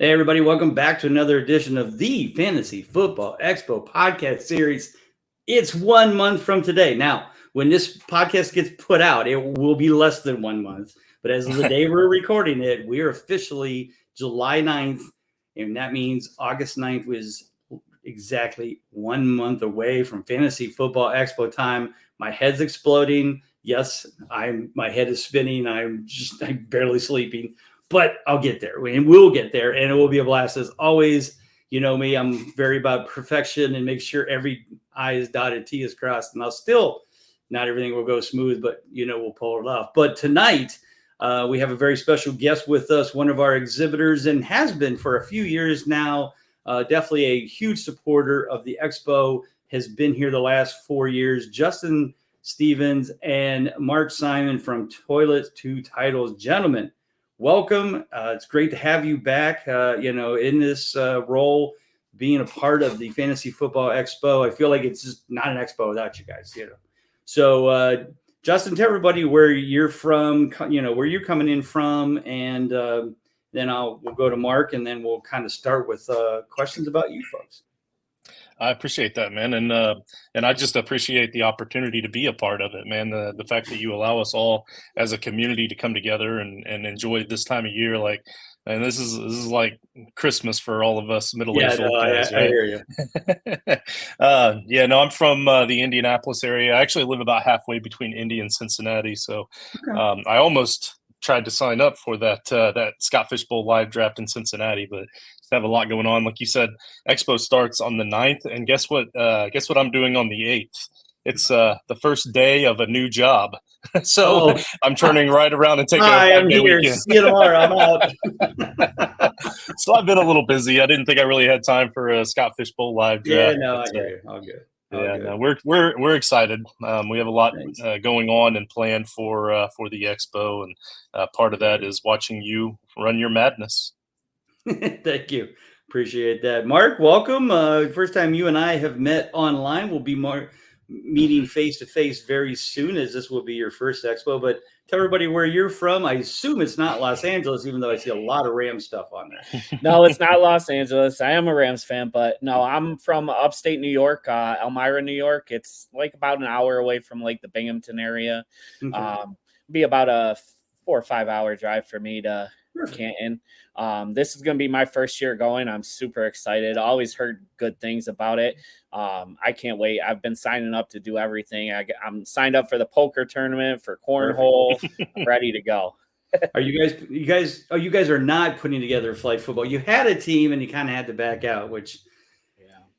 Hey, everybody, welcome back to another edition of the Fantasy Football Expo podcast series. It's 1 month from today. Now, when this podcast gets put out, it will be less than 1 month. But as of the day we're recording it, we are officially July 9th, and that means August 9th was exactly 1 month away from Fantasy Football Expo time. My head's exploding. Yes, my head is spinning. I'm barely sleeping. But I'll get there, and we'll get there, and it will be a blast. As always, you know me, I'm very about perfection and make sure every I is dotted, T is crossed. And I'll still, not everything will go smooth, but we'll pull it off. But tonight, we have a very special guest with us, one of our exhibitors, and has been for a few years now. Definitely a huge supporter of the Expo, has been here the last 4 years. Justin Stevens and Mark Simon from Toilet to Titles. Gentlemen, welcome. It's great to have you back, in this role, being a part of the Fantasy Football Expo. I feel like it's just not an expo without you guys, So, Justin, tell everybody where you're from, where you're coming in from, and then we'll go to Mark, and then we'll kind of start with questions about you folks. I appreciate that, man, and I just appreciate the opportunity to be a part of it, man. The fact that you allow us all as a community to come together and enjoy this time of year, and this is like Christmas for all of us middle-aged old guys, right? I hear you. I'm from the Indianapolis area. I actually live about halfway between Indy and Cincinnati, so Okay. I almost tried to sign up for that Scott Fish Bowl live draft in Cincinnati, but have a lot going on. Like you said, Expo starts on the 9th, and guess what I'm doing on the 8th? It's the first day of a new job. So I'm turning right around and taking a 5-day weekend. See you tomorrow. I'm out. So I've been a little busy. I didn't think I really had time for a Scott Fish Bowl live draft. I hear you. All good. No, we're excited. We have a lot going on and planned for the Expo, and part of that is watching you run your madness. Thank you. Appreciate that. Mark, welcome. First time you and I have met online. We'll be meeting face-to-face very soon, as this will be your first Expo. But tell everybody where you're from. I assume it's not Los Angeles, even though I see a lot of Rams stuff on there. No, it's not Los Angeles. I am a Rams fan, but no, I'm from upstate New York, Elmira, New York. It's like about an hour away from like the Binghamton area. Okay. Be about a 4 or 5 hour drive for me to Canton. This is going to be my first year going. I'm super excited. I always heard good things about it. I can't wait. I've been signing up to do everything. I'm signed up for the poker tournament, for cornhole. I'm ready to go. Are you guys are not putting together flag football. You had a team and you kind of had to back out, which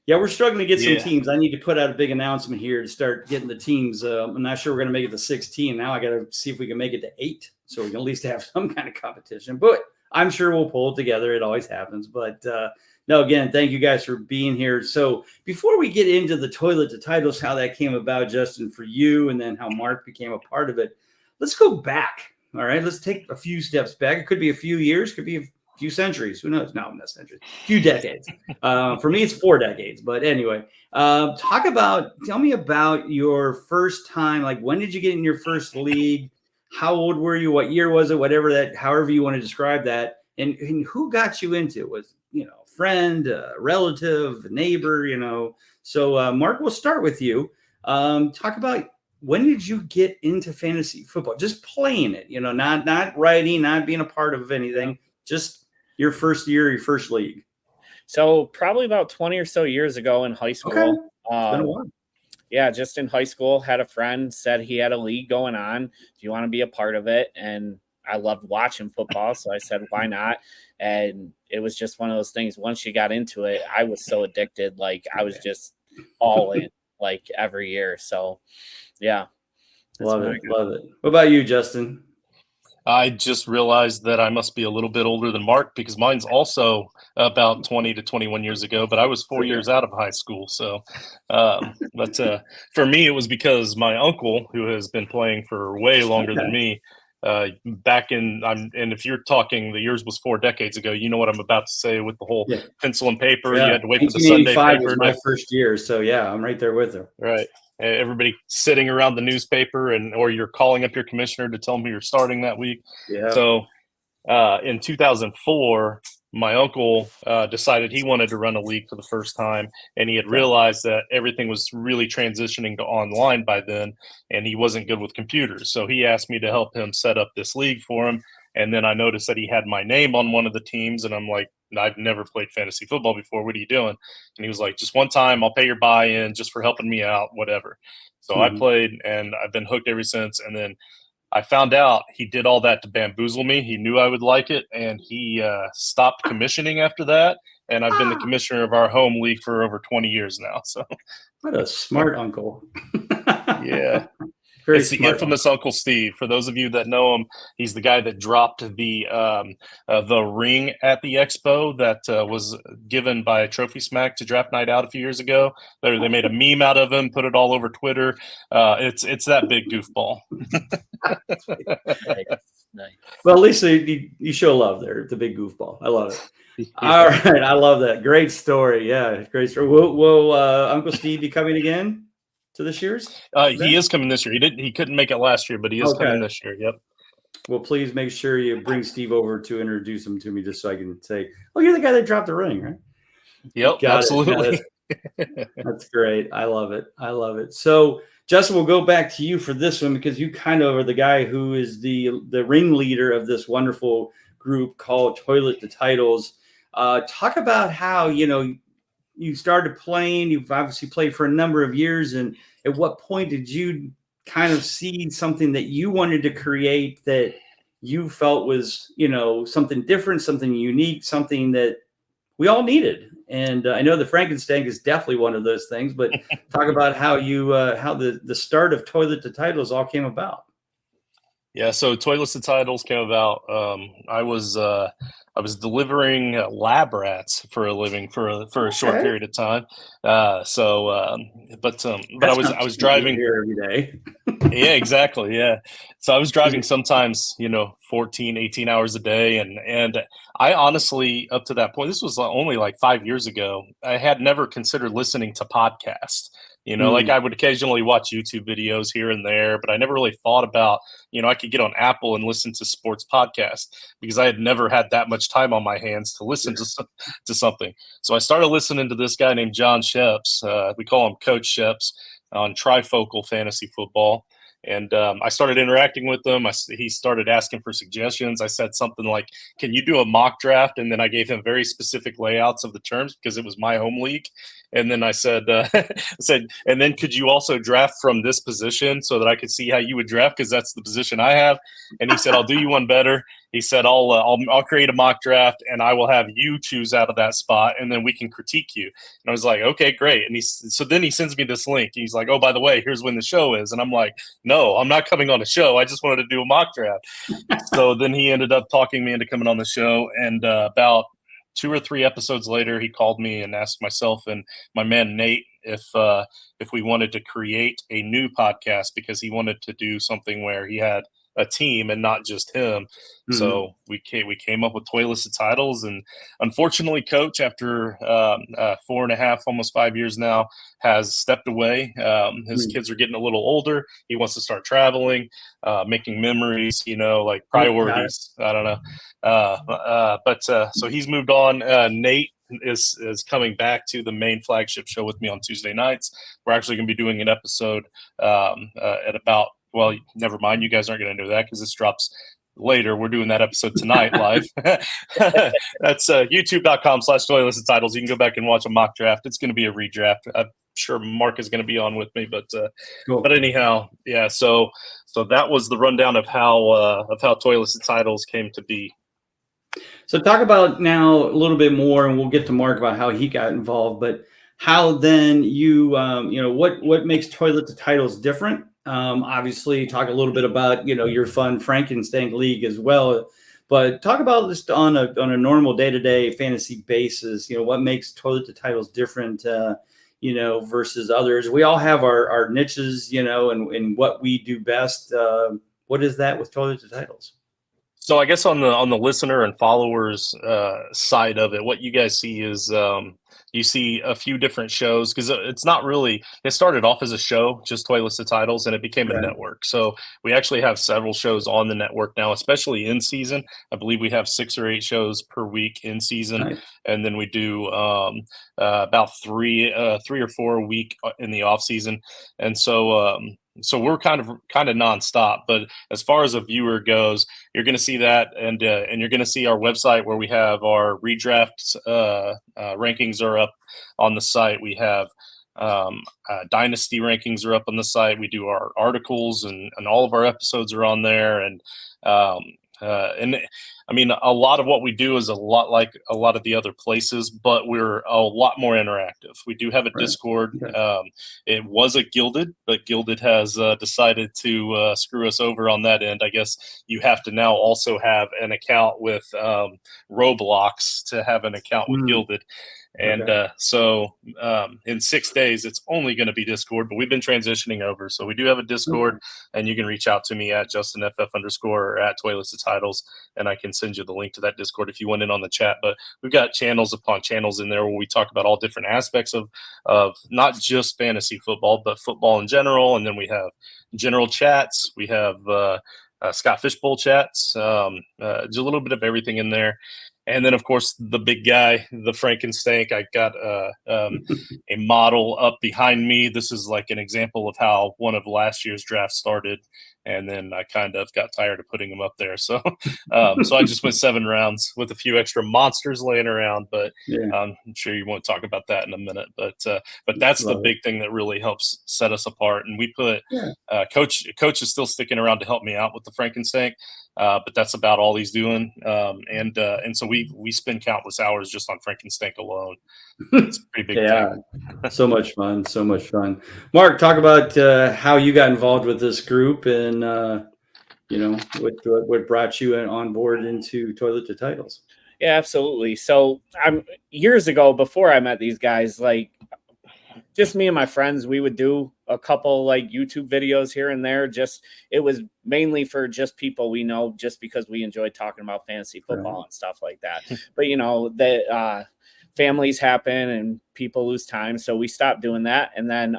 we're struggling to get some teams. I need to put out a big announcement here to start getting the teams. I'm not sure we're going to make it to 16. Now I got to see if we can make it to 8, so we can at least have some kind of competition. But I'm sure we'll pull it together. It always happens. But no, again, thank you guys for being here. So before we get into the Toilet to Titles, how that came about, Justin, for you, and then how Mark became a part of it, let's go back. All right, let's take a few steps back. It could be a few years, could be a few centuries. Who knows? No, not centuries. A few decades. For me, it's 4 decades. But anyway, tell me about your first time. Like, when did you get in your first league? How old were you? What year was it? However you want to describe that. And who got you into it? Was, a friend, a relative, a neighbor, So, Mark, we'll start with you. Talk about, when did you get into fantasy football? Just playing it, not writing, not being a part of anything, just your first year, your first league. So probably about 20 or so years ago in high school. Okay. It's been a while. Yeah, just in high school, had a friend, said he had a league going on. Do you want to be a part of it? And I loved watching football, so I said, why not? And it was just one of those things. Once you got into it, I was so addicted. Like, I was just all in, like, every year. So, yeah. Love it. What about you, Justin? I just realized that I must be a little bit older than Mark, because mine's also about 20 to 21 years ago, but I was 4 years out of high school. So, but for me, it was because my uncle, who has been playing for way longer than me, and if you're talking, the years was 4 decades ago, you know what I'm about to say with the whole pencil and paper. You had to wait for the Sunday paper. Was my first year. So I'm right there with her. Right. Everybody sitting around the newspaper, or you're calling up your commissioner to tell them who you're starting that week. Yeah. So in 2004, my uncle decided he wanted to run a league for the first time, and he had realized that everything was really transitioning to online by then, and he wasn't good with computers. So he asked me to help him set up this league for him. And then I noticed that he had my name on one of the teams, and I'm like, I've never played fantasy football before. What are you doing? And he was like, just one time, I'll pay your buy-in just for helping me out, whatever. So I played, and I've been hooked ever since. And then I found out he did all that to bamboozle me. He knew I would like it, and he stopped commissioning after that. And I've been the commissioner of our home league for over 20 years now. So, what a smart uncle! Yeah. Very it's the smart infamous Uncle Steve. For those of you that know him, he's the guy that dropped the ring at the expo that was given by Trophy Smack to Draft Night Out a few years ago. They made a meme out of him, put it all over Twitter. It's that big goofball. Nice. Well, at least you show love there. The big goofball. I love it. Yeah. All right, I love that. Great story. Yeah, great story. Will Uncle Steve be coming again to this year's? He is coming this year. He couldn't make it last year, but he is coming this year. Yep. Well, please make sure you bring Steve over to introduce him to me, just so I can say, "Oh, you're the guy that dropped the ring, right?" Yep, absolutely. That's great. I love it. I love it. So, Justin, we'll go back to you for this one because you kind of are the guy who is the ringleader of this wonderful group called Toilet to Titles. Talk about how you started playing. You've obviously played for a number of years, and at what point did you kind of see something that you wanted to create that you felt was something different, something unique, something that we all needed? And I know the Frankenstein is definitely one of those things, but talk about how how the start of Toilet to Titles all came about. Yeah, so Toilets to Titles came about. I was delivering lab rats for a living for a short period of time. But I was driving here every day. Yeah, exactly. Yeah. So I was driving sometimes, 14, 18 hours a day. And I honestly, up to that point, this was only like 5 years ago, I had never considered listening to podcasts. Like I would occasionally watch YouTube videos here and there, but I never really thought about, I could get on Apple and listen to sports podcasts because I had never had that much time on my hands to listen to something. So I started listening to this guy named John Sheps. We call him Coach Sheps on Trifocal Fantasy Football. And I started interacting with him. He started asking for suggestions. I said something like, can you do a mock draft? And then I gave him very specific layouts of the terms because it was my home league. And then I said, and then could you also draft from this position so that I could see how you would draft? Because that's the position I have. And he said, I'll do you one better. He said, I'll create a mock draft and I will have you choose out of that spot and then we can critique you. And I was like, okay, great. And so then he sends me this link. He's like, oh, by the way, here's when the show is. And I'm like, no, I'm not coming on a show. I just wanted to do a mock draft. So then he ended up talking me into coming on the show. And about 2 or 3 episodes later, he called me and asked myself and my man Nate if we wanted to create a new podcast because he wanted to do something where he had a team and not just him. Mm-hmm. So we came up with Toilets to Titles, and unfortunately, Coach, after 4.5, almost 5 years now, has stepped away. His kids are getting a little older. He wants to start traveling, making memories. Like priorities. I don't know. But so he's moved on. Nate is coming back to the main flagship show with me on Tuesday nights. We're actually going to be doing an episode at about. Well, never mind. You guys aren't going to know that because this drops later. We're doing that episode tonight live. That's youtube.com/Toilets to Titles. You can go back and watch a mock draft. It's going to be a redraft. I'm sure Mark is going to be on with me, but cool. But anyhow, yeah. So that was the rundown of how Toilets to Titles came to be. So talk about now a little bit more, and we'll get to Mark about how he got involved. But how then you what makes Toilet to Titles different? Obviously, talk a little bit about your fun Frankenstein league as well, but talk about just on a normal day-to-day fantasy basis. What makes Toilet to Titles different, versus others. We all have our niches, and what we do best. What is that with Toilet to Titles? So I guess on the listener and followers side of it, what you guys see is you see a few different shows because it's not really. It started off as a show, just Toilets to Titles, and it became a Right. network. So we actually have several shows on the network now, especially in season. I believe we have 6 or 8 shows per week in season, Nice. and then we do about three or four a week in the off season, and so we're kind of nonstop. But as far as a viewer goes, you're going to see that, and you're going to see our website where we have our redraft rankings are up on the site. We have dynasty rankings are up on the site. We do our articles, and all of our episodes are on there. And I mean, a lot of what we do is a lot like a lot of the other places, but we're a lot more interactive. We do have a Right. Discord. Okay. It was a Gilded, but Gilded has decided to screw us over on that end. I guess you have to now also have an account with Roblox to have an account with Gilded. And so in 6 days, it's only going to be Discord, but we've been transitioning over. So we do have a Discord, and you can reach out to me at JustinFF_ or at Toilets to Titles, and I can send you the link to that Discord if you want in on the chat. But we've got channels upon channels in there where we talk about all different aspects of not just fantasy football, but football in general. And then we have general chats. We have Scott Fishbowl chats. There's a little bit of everything in there. And then, of course, the big guy, the Frankenstank. I got a model up behind me. This is like an example of how one of last year's drafts started. And then I kind of got tired of putting them up there. So so I just went 7 rounds with a few extra monsters laying around. But I'm sure you won't talk about that in a minute. But that's the big thing that really helps set us apart. And we put Coach is still sticking around to help me out with the Frankenstank. But that's about all he's doing. And so we spend countless hours just on Frankenstank alone. It's a pretty big thing. So much fun. So much fun. Mark, talk about how you got involved with this group and, what brought you on board into Toilet to Titles. Yeah, absolutely. So years ago, before I met these guys, like just me and my friends, we would do a couple like YouTube videos here and there. It was mainly for just people we know, just because we enjoyed talking about fantasy football and stuff like that. But the families happen and people lose time, so we stopped doing that. And then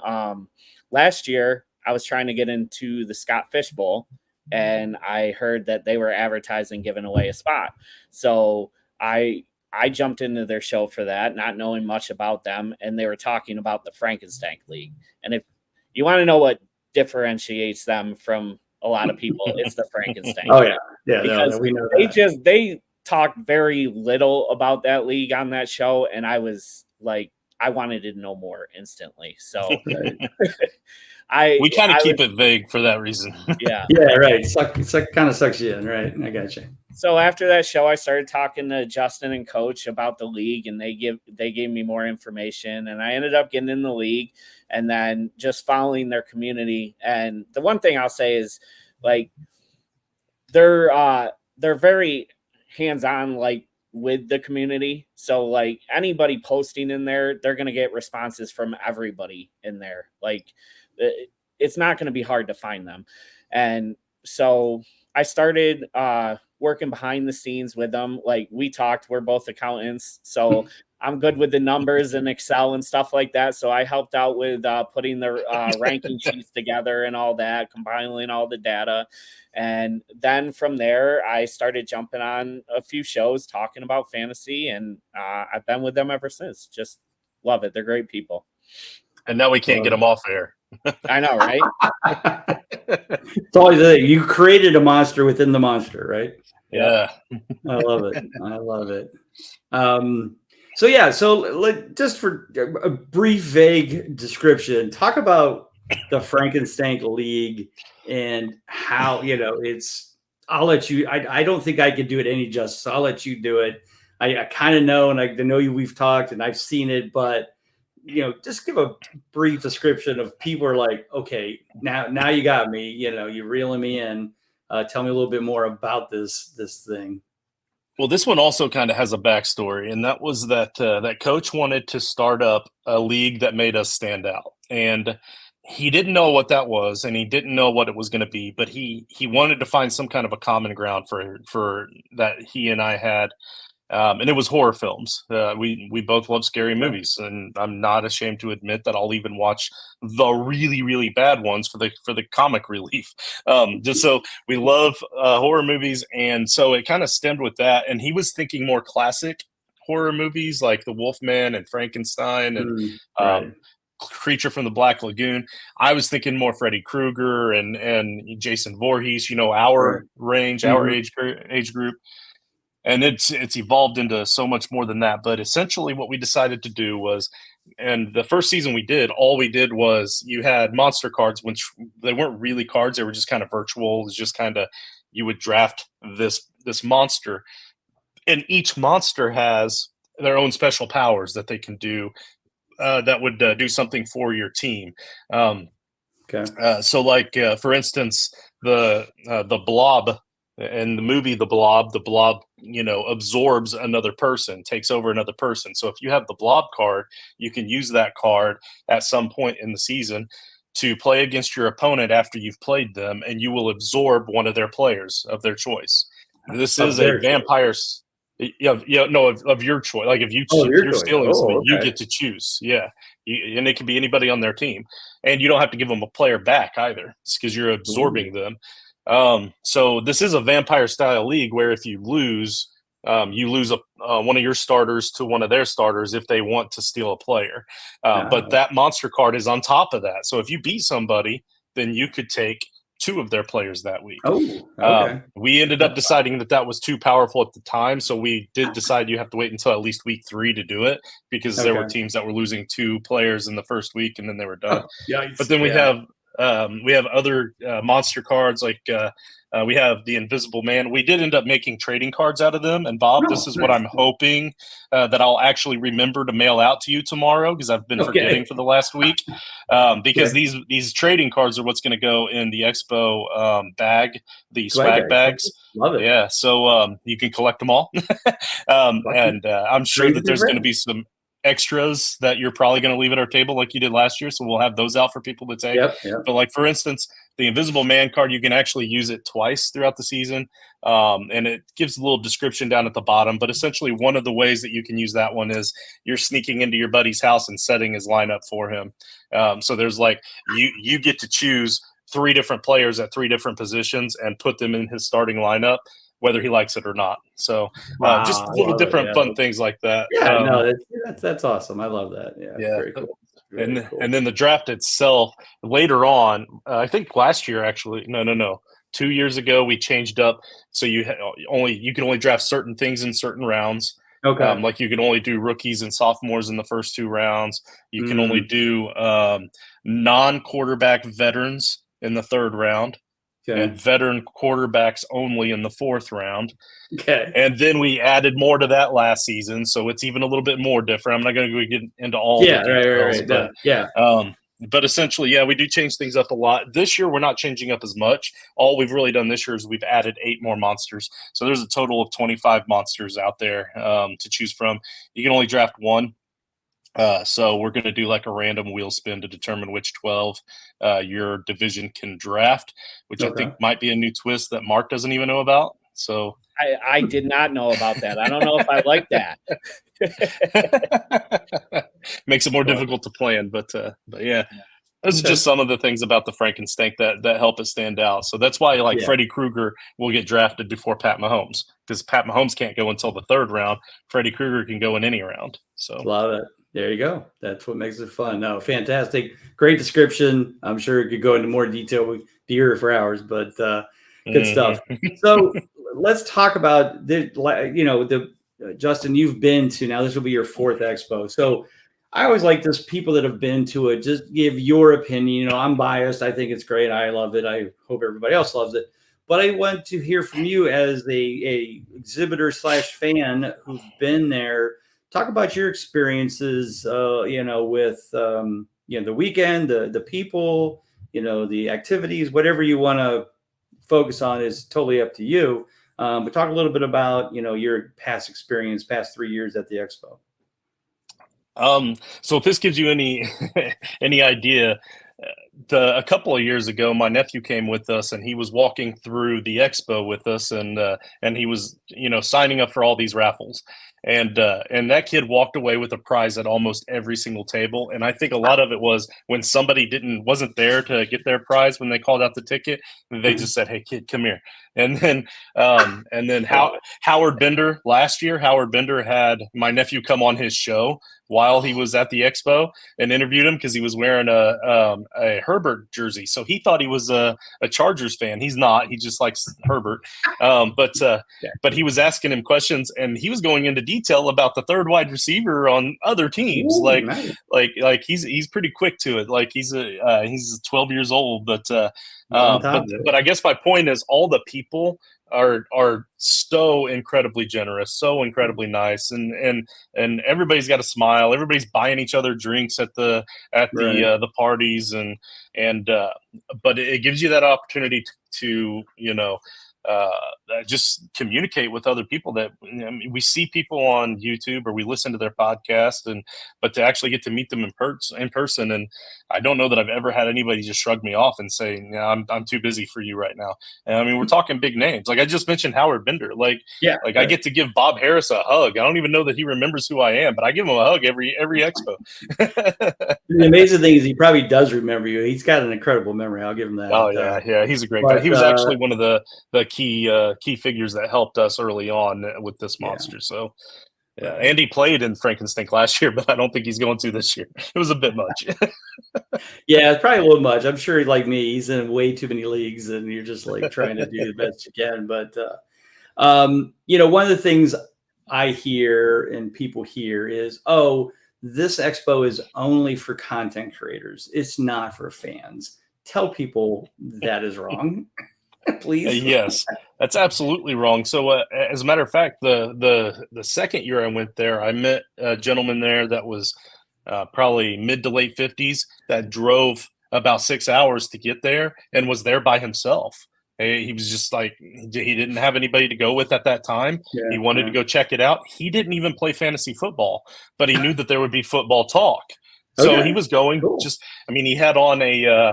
last year, I was trying to get into the Scott Fishbowl, and I heard that they were advertising giving away a spot. So I jumped into their show for that, not knowing much about them, and they were talking about the Frankenstank League. And if you want to know what differentiates them from a lot of people, it's the Frankenstank. Oh yeah, because we know that. They talked very little about that league on that show, and I was like, I wanted to know more instantly. So we kind of keep it vague for that reason. Yeah, right. It kind of sucks you in, right? I got you. So after that show, I started talking to Justin and Coach about the league, and they gave me more information, and I ended up getting in the league, and then just following their community. And the one thing I'll say is, like, they're very hands-on, like, with the community. So like anybody posting in there, they're going to get responses from everybody in there. Like it's not going to be hard to find them. And so I started working behind the scenes with them. Like we talked, we're both accountants, so I'm good with the numbers and Excel and stuff like that. So I helped out with putting the ranking sheets together and all that, compiling all the data. And then from there, I started jumping on a few shows talking about fantasy, and I've been with them ever since. Just love it. They're great people. And now we can't get them off air. I know, right? It's always a thing. You created a monster within the monster, right? Yeah. I love it. I love it. So just for a brief, vague description, talk about the Frankenstank League and how, I'll let you, I don't think I could do it any justice. I'll let you do it. I kind of know, and I know we've talked and I've seen it, but just give a brief description of people are like, okay, now you got me, you're reeling me in. Tell me a little bit more about this thing. Well, this one also kind of has a backstory, and that was that Coach wanted to start up a league that made us stand out. And he didn't know what that was, and he didn't know what it was going to be, but he wanted to find some kind of a common ground for that he and I had. And it was horror films. We both love scary movies, and I'm not ashamed to admit that I'll even watch the really, really bad ones for the comic relief. Just so we love horror movies, and so it kind of stemmed with that. And he was thinking more classic horror movies like The Wolfman and Frankenstein and Right. Creature from the Black Lagoon. I was thinking more Freddy Krueger and Jason Voorhees. Our range, our age group. And it's evolved into so much more than that. But essentially what we decided to do was, and the first season all we did was you had monster cards, which they weren't really cards. They were just kind of virtual. It was just kind of, you would draft this monster, and each monster has their own special powers that they can do that would do something for your team. So like, for instance, the Blob, in the movie The Blob, absorbs another person, takes over another person. So if you have the Blob card, you can use that card at some point in the season to play against your opponent after you've played them, and you will absorb one of their players of their choice. This is a vampire. Of your choice. Like if you're stealing something, you get to choose. Yeah, and it can be anybody on their team, and you don't have to give them a player back either. It's because you're absorbing them. So this is a vampire style league where if you lose one of your starters to one of their starters if they want to steal a player. But that monster card is on top of that. So if you beat somebody, then you could take two of their players that week. We ended up deciding that was too powerful at the time. So we did decide you have to wait until at least week 3 to do it, because there were teams that were losing 2 players in the first week and then they were done. But then we have other monster cards like we have the Invisible Man. We did end up making trading cards out of them. And Bob, this is what I'm hoping that I'll actually remember to mail out to you tomorrow, because I've been forgetting for the last week. Because these trading cards are what's going to go in the Expo bag, the swag bags. Love it. Yeah, so you can collect them all. And I'm sure that there's going to be some extras that you're probably going to leave at our table like you did last year. So we'll have those out for people to take. But like, for instance, the Invisible Man card, you can actually use it twice throughout the season. And it gives a little description down at the bottom. But essentially one of the ways that you can use that one is you're sneaking into your buddy's house and setting his lineup for him. So there's like, you get to choose 3 different players at 3 different positions and put them in his starting lineup, whether he likes it or not. So just little different fun things like that. That's awesome. I love that. Yeah. Very cool. And then the draft itself later on, I think last year, actually, no. 2 years ago, we changed up. So you can only draft certain things in certain rounds. Like you can only do rookies and sophomores in the first 2 rounds. You can only do non-quarterback veterans in the 3rd round. And veteran quarterbacks only in the 4th round. And then we added more to that last season, so it's even a little bit more different. I'm not going to get into all the details, but essentially, we do change things up a lot. This year, we're not changing up as much. All we've really done this year is we've added 8 more monsters. So there's a total of 25 monsters out there to choose from. You can only draft 1. So we're going to do like a random wheel spin to determine which 12 your division can draft, which I think might be a new twist that Mark doesn't even know about. So I did not know about that. I don't know if I like that. Makes it more difficult to plan, but yeah. Those are just some of the things about the Frankenstein that help it stand out. So that's why Freddy Krueger will get drafted before Pat Mahomes, because Pat Mahomes can't go until the 3rd round. Freddy Krueger can go in any round. So love it. There you go. That's what makes it fun. No, fantastic. Great description. I'm sure it could go into more detail. We'd be here for hours, but good stuff. So let's talk about Justin, you've been to, now this will be your 4th Expo. So I always like this, people that have been to it, just give your opinion. I'm biased. I think it's great. I love it. I hope everybody else loves it. But I want to hear from you as a exhibitor / fan who's been there. Talk about your experiences, with, the weekend, the people, the activities, whatever you want to focus on is totally up to you. But talk a little bit about, your past experience, past 3 years at the Expo. So if this gives you any idea, a couple of years ago, my nephew came with us, and he was walking through the expo with us, and he was, signing up for all these raffles, and that kid walked away with a prize at almost every single table. And I think a lot of it was when somebody wasn't there to get their prize when they called out the ticket, they just said, "Hey, kid, come here." And then Howard Bender last year, Howard Bender had my nephew come on his show while he was at the expo and interviewed him because he was wearing a Herbert jersey. So he thought he was a Chargers fan. He's not. He just likes Herbert. But he was asking him questions, and he was going into detail about the third wide receiver on other teams. Ooh, nice. Like he's pretty quick to it. Like he's 12 years old, but I guess my point is all the people are so incredibly generous, so incredibly nice, and everybody's got a smile. Everybody's buying each other drinks at the parties, but it gives you that opportunity to just communicate with other people that we see people on YouTube or we listen to their podcast, but to actually get to meet them in person. And I don't know that I've ever had anybody just shrug me off and say, "I'm too busy for you right now." And I mean, we're talking big names. Like I just mentioned Howard Bender. I get to give Bob Harris a hug. I don't even know that he remembers who I am, but I give him a hug every expo. The amazing thing is he probably does remember you. He's got an incredible memory. I'll give him that. Oh yeah, he's a great guy. He was actually one of the key figures that helped us early on with this monster. So yeah, Andy played in Frankenstein last year, but I don't think he's going to this year. It was a bit much. Yeah, it's probably a little much. I'm sure, like me, he's in way too many leagues, and you're just like trying to do the best you can. But one of the things I hear and people hear is, "Oh, this expo is only for content creators. It's not for fans." Tell people that is wrong. Please. Yes, that's absolutely wrong. So as a matter of fact, the second year I went there, I met a gentleman there that was probably mid to late 50s that drove about 6 hours to get there and was there by himself. He was just like, he didn't have anybody to go with at that time. Yeah, he wanted to go check it out. He didn't even play fantasy football, but he knew that there would be football talk. So he was going he had on a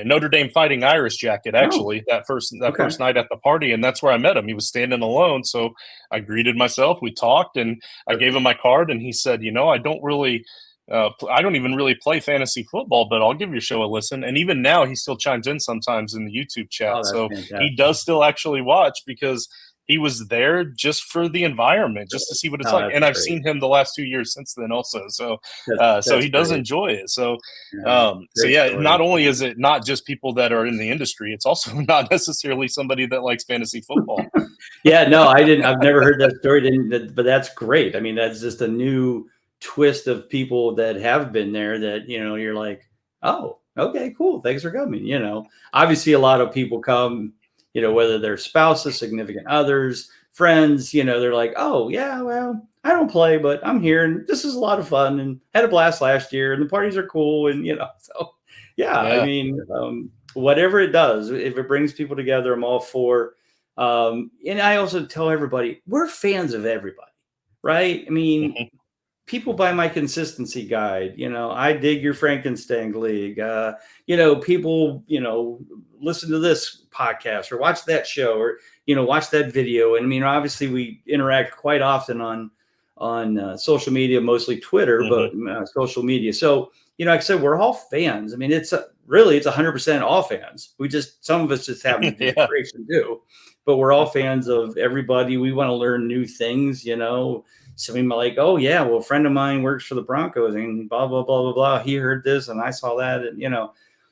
Notre Dame Fighting Irish jacket, actually, that first night at the party, and that's where I met him. He was standing alone, so I greeted myself. We talked, and I gave him my card, and he said, I don't even really play fantasy football, but I'll give your show a listen. And even now, he still chimes in sometimes in the YouTube chat. So fantastic. He does still actually watch because he was there just for the environment, just to see what it's like. And I've seen him the last 2 years since then also. So so he does enjoy it. So not only is it not just people that are in the industry, it's also not necessarily somebody that likes fantasy football. Yeah, no, I didn't. I've never heard that story. But that's great. I mean, that's just a new twist of people that have been there that, you're like, "Oh, okay, cool. Thanks for coming." Obviously a lot of people come, whether they're spouses, significant others, friends, they're like, "Oh yeah, well, I don't play, but I'm here and this is a lot of fun and had a blast last year and the parties are cool." And, so I mean, whatever it does, if it brings people together, I'm all for. And I also tell everybody, we're fans of everybody, right? I mean, people buy my consistency guide. I dig your Frankenstein League. People, listen to this podcast or watch that show or, watch that video. And I mean, obviously we interact quite often on social media, mostly Twitter, but social media. So, like I said, we're all fans. I mean, it's 100% all fans. Some of us just happen to do creation too, but we're all fans of everybody. We want to learn new things, So we might like, "Oh yeah, well, a friend of mine works for the Broncos and blah, blah, blah, blah, blah. He heard this and I saw that." And,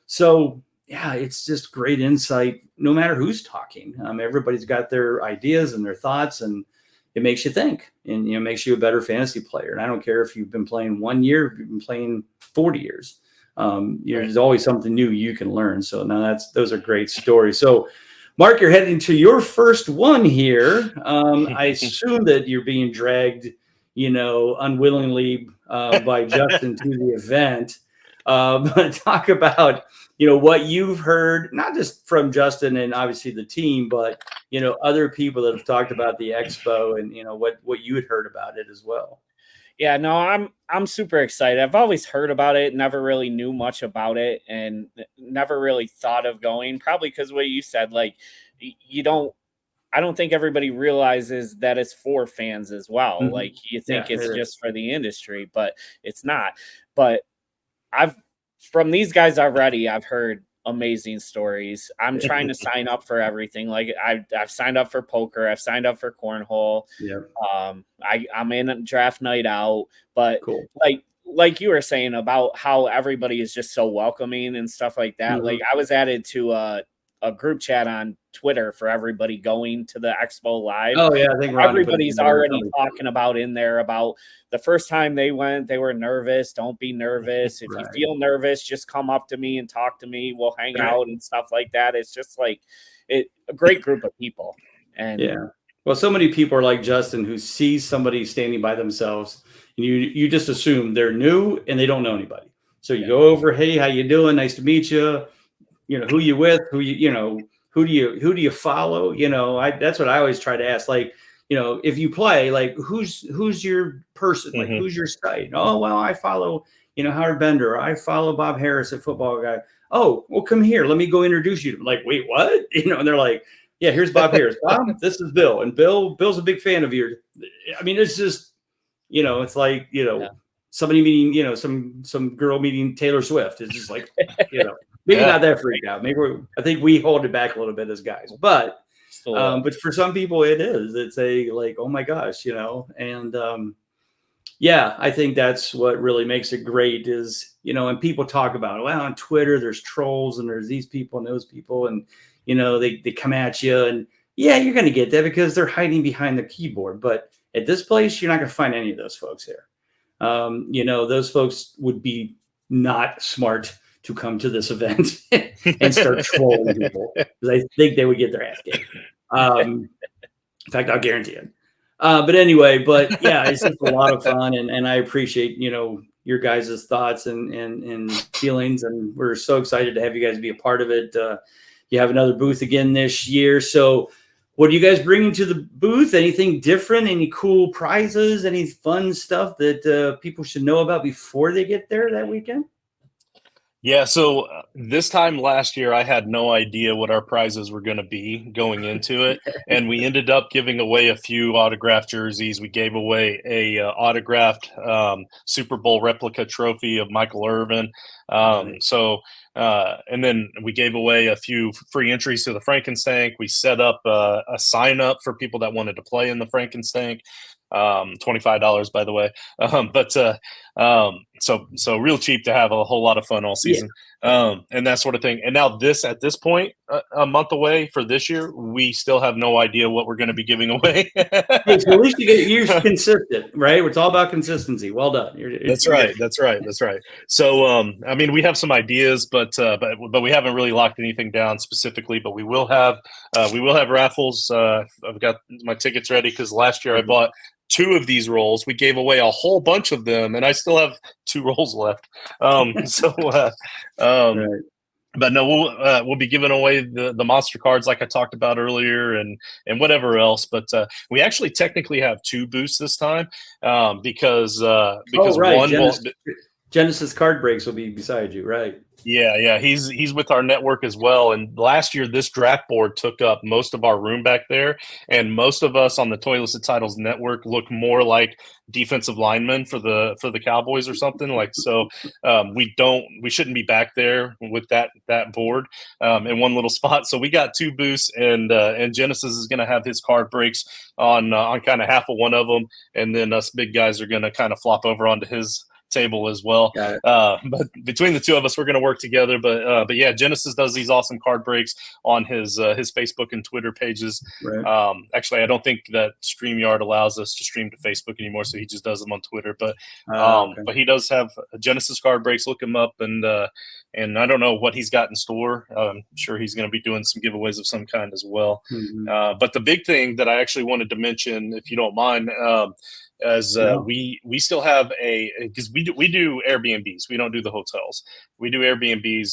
so yeah, it's just great insight no matter who's talking. Everybody's got their ideas and their thoughts, and it makes you think and, makes you a better fantasy player. And I don't care if you've been playing 1 year, if you've been playing 40 years, there's always something new you can learn. So now those are great stories. So Mark, you're heading to your first one here. I assume that you're being dragged, unwillingly by Justin to the event. But talk about, what you've heard, not just from Justin and obviously the team, but, other people that have talked about the expo and, what you had heard about it as well. Yeah, no, I'm super excited. I've always heard about it, never really knew much about it, and never really thought of going. Probably because what you said, like you don't. I don't think everybody realizes that it's for fans as well. Mhm. Like you Yeah, think it's it is. just for the industry, but it's not. But I've from these guys already, I've heard amazing stories. I'm trying to sign up for everything. Like I've signed up for poker, I've signed up for cornhole. Yeah, I'm in a draft night out, but cool. like you were saying about how everybody is just so welcoming and stuff like that. Mhm. Like I was added to a group chat on Twitter for everybody going to the expo live. Oh, yeah, I think Ronnie put it Everybody's together. already talking about in there about the first time they went, they were nervous. Don't be nervous. If you Right. feel nervous, just come up to me and talk to me. We'll hang Right. out and stuff like that. It's just like a great group of people. And Yeah. Well, so many people are like Justin who sees somebody standing by themselves, and you just assume they're new and they don't know anybody. So you Yeah. go over, hey, how you doing? Nice to meet you. Who you with? Who do you follow? That's what I always try to ask. Like, if you play, like who's your person? Like Mhm. who's your site? Oh, well, I follow, Howard Bender. I follow Bob Harris at Football Guy. Oh, well, come here. Let me go introduce you to them. Like, wait, what? And they're like, yeah, here's Bob Harris. Bob, this is Bill. And Bill's a big fan of yours. I mean, it's just, it's like, Yeah. somebody meeting, some girl meeting Taylor Swift. It's just like, maybe Yeah. not that freaked out. Maybe I think we hold it back a little bit as guys, but for some people it is. It's a like, oh my gosh, and yeah, I think that's what really makes it great is, and people talk about, well, on Twitter, there's trolls and there's these people and those people, and, they come at you. And yeah, you're going to get that because they're hiding behind the keyboard. But at this place, you're not going to find any of those folks here. Those folks would be not smart to come to this event and start trolling people because I think they would get their ass kicked. In fact, I'll guarantee it. But anyway, yeah, it's just a lot of fun, and I appreciate your guys' thoughts and feelings, and we're so excited to have you guys be a part of it. You have another booth again this year, so what are you guys bringing to the booth? Anything different? Any cool prizes? Any fun stuff that people should know about before they get there that weekend? Yeah, so this time last year, I had no idea what our prizes were going to be going into it, and we ended up giving away a few autographed jerseys. We gave away a autographed Super Bowl replica trophy of Michael Irvin. Nice. And then we gave away a few free entries to the Frankenstank. We set up a sign up for people that wanted to play in the Frankenstank. $25, by the way. So real cheap to have a whole lot of fun all season. And that sort of thing. And now at this point, a month away for this year, we still have no idea what we're going to be giving away. Hey, so at least you're consistent, right? It's all about consistency. Well done. That's right. So, I mean, we have some ideas, but we haven't really locked anything down specifically. But we will have raffles. I've got my tickets ready because last year I bought 2 of these rolls. We gave away a whole bunch of them, and I still have 2 rolls left. Right. But no, we'll be giving away the monster cards like I talked about earlier, and whatever else. But we actually technically have 2 booths this time because right. Genesis card breaks will be beside you, right? Yeah, he's with our network as well. And last year, this draft board took up most of our room back there, and most of us on the Toilisted Titles network look more like defensive linemen for the Cowboys or something like. So we shouldn't be back there with that board in one little spot. So we got 2 booths, and Genesis is going to have his card breaks on kind of half of one of them, and then us big guys are going to kind of flop over onto his table as well. But between the 2 of us, we're going to work together. But yeah, Genesis does these awesome card breaks on his Facebook and Twitter pages. Right. Actually, I don't think that StreamYard allows us to stream to Facebook anymore, so he just does them on Twitter. But Okay. but he does have Genesis card breaks. Look him up, and I don't know what he's got in store. I'm sure he's going to be doing some giveaways of some kind as well. Mm-hmm. But the big thing that I actually wanted to mention, if you don't mind, we still have because we do Airbnbs. We don't do the hotels. We do Airbnbs.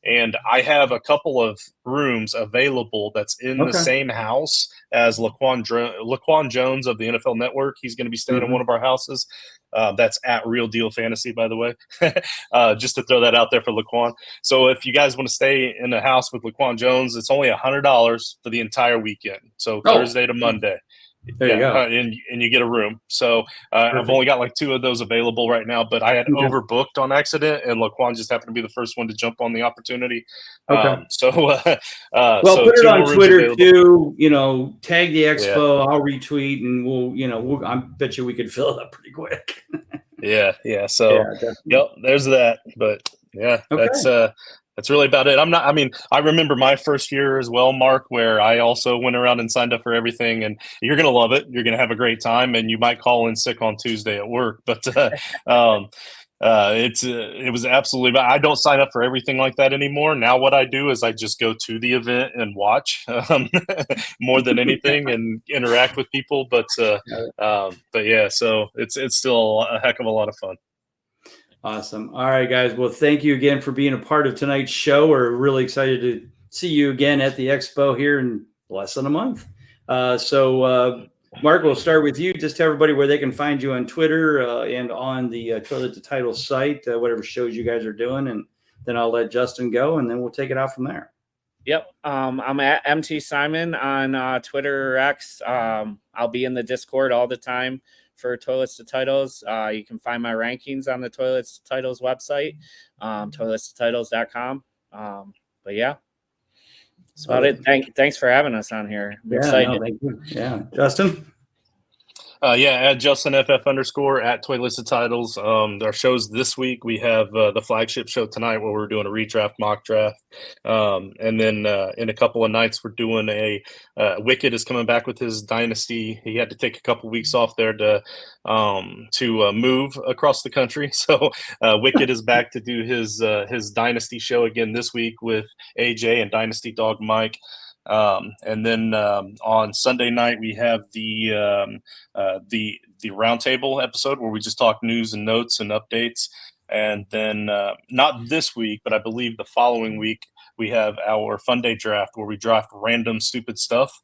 and I have a couple of rooms available that's in the same house as Laquan Jones of the NFL Network. He's going to be staying in one of our houses. That's at Real Deal Fantasy, by the way, just to throw that out there for Laquan. So if you guys want to stay in a house with Laquan Jones, it's only $100 for the entire weekend. So Thursday to Monday. There you go. And you get a room. So I've only got like 2 of those available right now, but I had overbooked on accident, and Laquan just happened to be the first one to jump on the opportunity. So put it on Twitter too. You know, tag the expo. I'll retweet, and we'll. I bet you we could fill it up pretty quick. So there's that. But that's really about it. I remember my first year as well, Mark, where I also went around and signed up for everything, and you're going to love it. You're going to have a great time, and you might call in sick on Tuesday at work. But it was absolutely, I don't sign up for everything like that anymore. Now what I do is I just go to the event and watch more than anything and interact with people. But so it's still a heck of a lot of fun. Awesome. All right, guys. Well, thank you again for being a part of tonight's show. We're really excited to see you again at the expo here in less than a month. Mark, we'll start with you. Just tell everybody where they can find you on Twitter and on the Toilet to Title site, whatever shows you guys are doing. And then I'll let Justin go, and then we'll take it out from there. Yep. I'm at MT Simon on Twitter or X. I'll be in the Discord all the time for Toilets to Titles. You can find my rankings on the Toilets to Titles website, toiletstotitles.com. But yeah, that's about it. Thanks for having us on here. I'm excited. Thank you. Yeah. Justin? At JustinFF_ at Toilets to Titles. Our shows this week, we have the flagship show tonight where we're doing a redraft mock draft. And then in a couple of nights, we're doing Wicked is coming back with his dynasty. He had to take a couple weeks off there to move across the country. So Wicked is back to do his dynasty show again this week with AJ and Dynasty Dog Mike. And then on Sunday night we have the roundtable episode where we just talk news and notes and updates. And then not this week, but I believe the following week we have our Fun Day draft where we draft random stupid stuff.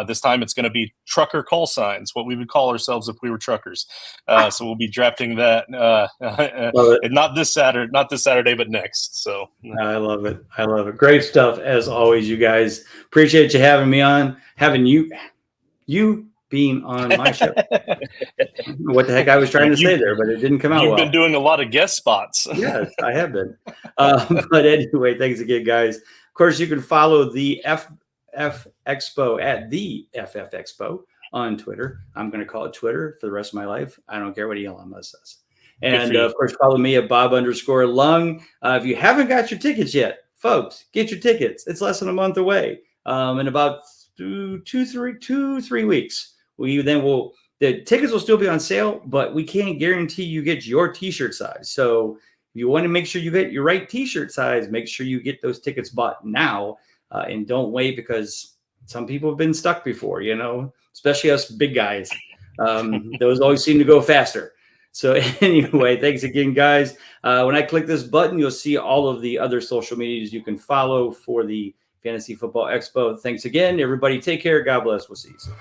This time it's going to be trucker call signs, what we would call ourselves if we were truckers. So we'll be drafting that not this Saturday, but next. So I love it. Great stuff as always, you guys. Appreciate you having me on, having you being on my show. What the heck I was trying to say there, but it didn't come out well. You've been doing a lot of guest spots. Yes, I have been. But anyway, thanks again, guys. Of course, you can follow the FF Expo at the FF Expo on Twitter. I'm going to call it Twitter for the rest of my life. I don't care what Elon Musk says. And of course, follow me at Bob_Lung. If you haven't got your tickets yet, folks, get your tickets. It's less than a month away. In about 2-3 weeks. The tickets will still be on sale, but we can't guarantee you get your t-shirt size. So if you want to make sure you get your right t-shirt size, make sure you get those tickets bought now and don't wait, because some people have been stuck before, especially us big guys. Those always seem to go faster. So anyway, thanks again, guys. When I click this button, you'll see all of the other social medias you can follow for the Fantasy Football Expo. Thanks again, everybody. Take care. God bless. We'll see you soon.